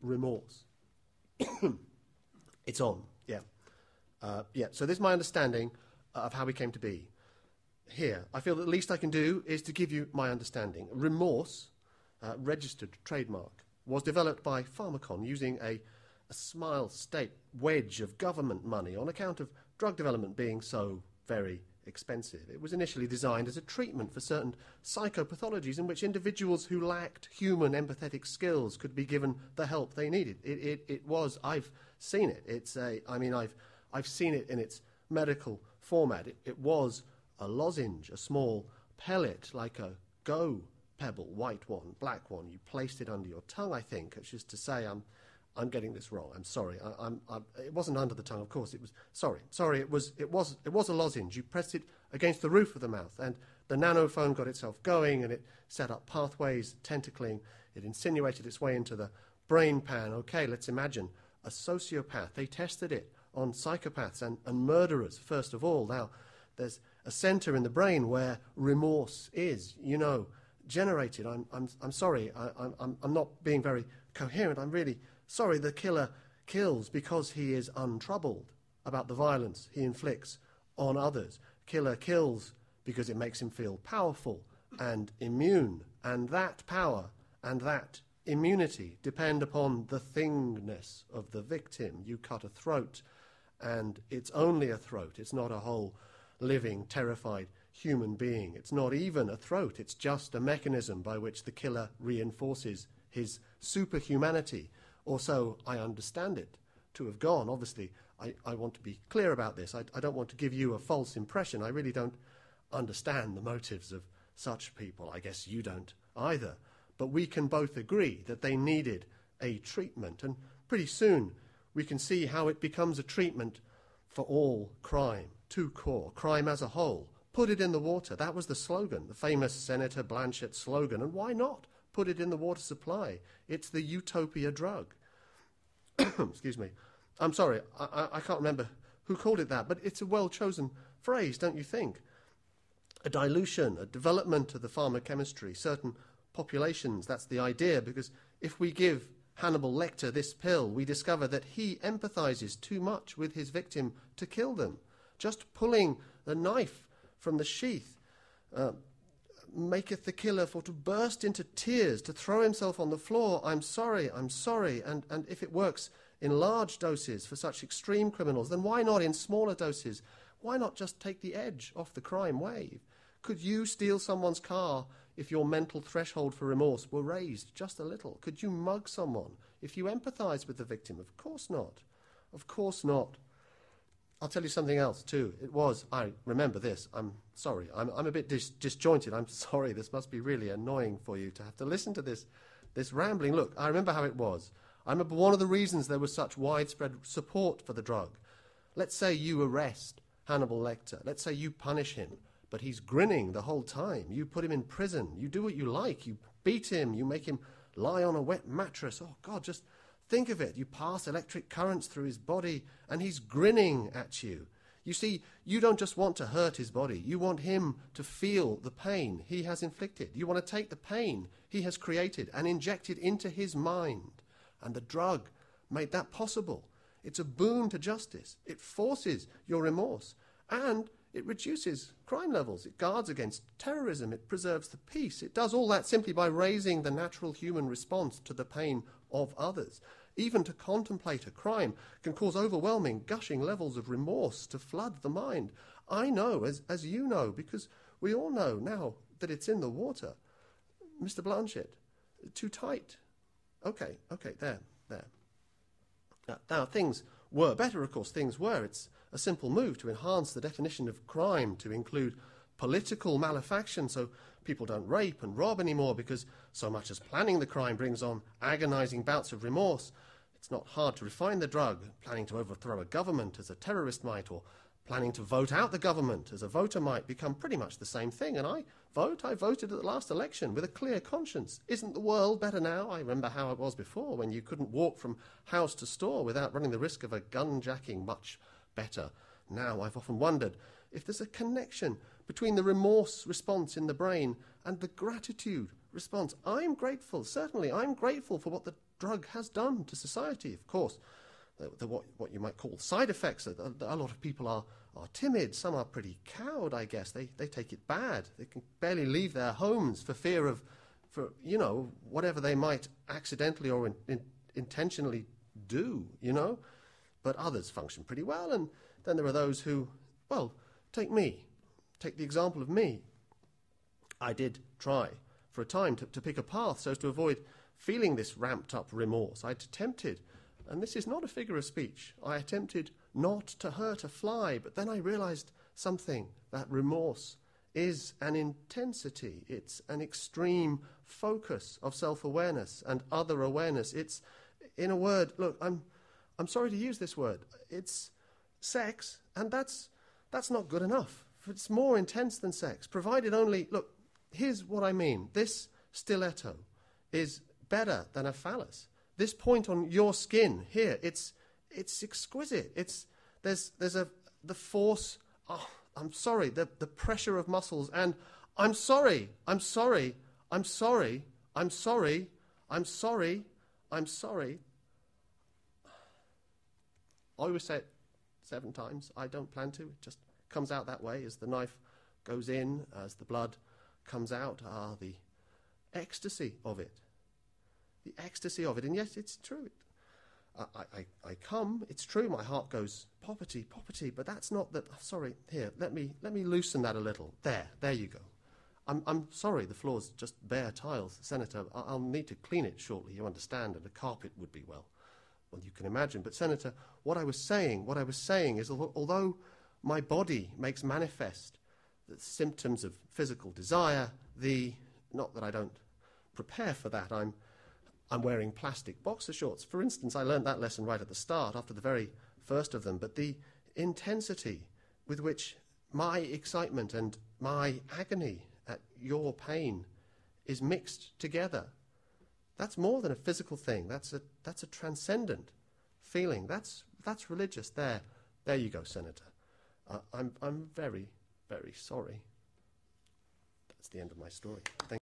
remorse. It's on, yeah. So this is my understanding of how we came to be here. I feel that the least I can do is to give you my understanding. Remorse, registered trademark, was developed by Pharmacon using a smile state wedge of government money on account of drug development being so very expensive. It was initially designed as a treatment for certain psychopathologies in which individuals who lacked human empathetic skills could be given the help they needed. It was, I've seen it. I've seen it in its medical format. It was a lozenge, a small pellet, like a go pebble, white one, black one. You placed it under your tongue, I think. It's just to say, I'm getting this wrong. I'm sorry. It wasn't under the tongue, of course. It was sorry. It was a lozenge. You pressed it against the roof of the mouth, and the nanophone got itself going, and it set up pathways, tentacling. It insinuated its way into the brain pan. Okay, let's imagine a sociopath. They tested it on psychopaths and murderers first of all. Now, there's a center in the brain where remorse is, generated. I'm sorry. I'm not being very coherent. I'm really sorry. The killer kills because he is untroubled about the violence he inflicts on others. Killer kills because it makes him feel powerful and immune. And that power and that immunity depend upon the thingness of the victim. You cut a throat, and it's only a throat. It's not a whole living, terrified human being. It's not even a throat. It's just a mechanism by which the killer reinforces his superhumanity. Or so I understand it to have gone. Obviously, I want to be clear about this. I don't want to give you a false impression. I really don't understand the motives of such people. I guess you don't either. But we can both agree that they needed a treatment. And pretty soon we can see how it becomes a treatment for all crime, to core, crime as a whole. Put it in the water. That was the slogan, the famous Senator Blanchett slogan. And why not put it in the water supply? It's the utopia drug. Excuse me. I'm sorry, I can't remember who called it that, but it's a well-chosen phrase, don't you think? A dilution, a development of the pharmacochemistry, certain populations, that's the idea, because if we give Hannibal Lecter this pill, we discover that he empathizes too much with his victim to kill them. Just pulling the knife from the sheath maketh the killer for to burst into tears, to throw himself on the floor. I'm sorry. And if it works in large doses for such extreme criminals, then why not in smaller doses? Why not just take the edge off the crime wave? Could you steal someone's car if your mental threshold for remorse were raised just a little? Could you mug someone if you empathize with the victim? Of course not. Of course not. I'll tell you something else, too. I remember this. I'm sorry. I'm a bit disjointed. I'm sorry. This must be really annoying for you to have to listen to this rambling. Look, I remember how it was. I remember one of the reasons there was such widespread support for the drug. Let's say you arrest Hannibal Lecter. Let's say you punish him, but he's grinning the whole time. You put him in prison. You do what you like. You beat him. You make him lie on a wet mattress. Oh, God, just think of it. You pass electric currents through his body, and he's grinning at you. You see, you don't just want to hurt his body. You want him to feel the pain he has inflicted. You want to take the pain he has created and inject it into his mind. And the drug made that possible. It's a boon to justice. It forces your remorse. And it reduces crime levels. It guards against terrorism. It preserves the peace. It does all that simply by raising the natural human response to the pain of others. Even to contemplate a crime can cause overwhelming, gushing levels of remorse to flood the mind. I know, as you know, because we all know now that it's in the water. Mr. Blanchett, too tight. Okay, there. Now, things were better, of course, things were. It's a simple move to enhance the definition of crime to include political malefaction, so people don't rape and rob anymore because so much as planning the crime brings on agonizing bouts of remorse. It's not hard to refine the drug, planning to overthrow a government as a terrorist might, or planning to vote out the government as a voter might, become pretty much the same thing. And I voted at the last election with a clear conscience. Isn't the world better now? I remember how it was before, when you couldn't walk from house to store without running the risk of a gunjacking. Much better now. I've often wondered if there's a connection between the remorse response in the brain and the gratitude response. I'm grateful, certainly, I'm grateful for what the drug has done to society, of course. What you might call side effects. A lot of people are timid, some are pretty cowed, I guess. They take it bad. They can barely leave their homes for fear of, whatever they might accidentally or intentionally do, But others function pretty well, and then there are those who, well, take the example of me. I did try for a time to pick a path so as to avoid feeling this ramped up remorse. I'd attempted, and this is not a figure of speech, I attempted not to hurt a fly, but then I realized something, that remorse is an intensity. It's an extreme focus of self-awareness and other awareness. It's, in a word, look, I'm sorry to use this word, it's sex, and that's not good enough. It's more intense than sex, provided only, look, here's what I mean. This stiletto is better than a phallus. This point on your skin here, it's exquisite. There's the force. Oh, I'm sorry. The pressure of muscles, and I'm sorry. I always say it 7 times. I don't plan to. It just comes out that way as the knife goes in, as the blood comes out. The ecstasy of it. The ecstasy of it. And yes, it's true. I come, it's true, my heart goes poppity, but that's not that. Sorry, here, let me loosen that a little. There you go. I'm sorry, the floor's just bare tiles, Senator. I'll need to clean it shortly, you understand, and a carpet would be well, you can imagine. But Senator, what I was saying is, although my body makes manifest the symptoms of physical desire, not that I don't prepare for that, I'm wearing plastic boxer shorts. For instance, I learned that lesson right at the start, after the very first of them. But the intensity with which my excitement and my agony at your pain is mixed together, that's more than a physical thing. That's a transcendent feeling. That's religious. There you go, Senator. I'm very, very sorry. That's the end of my story. Thank you.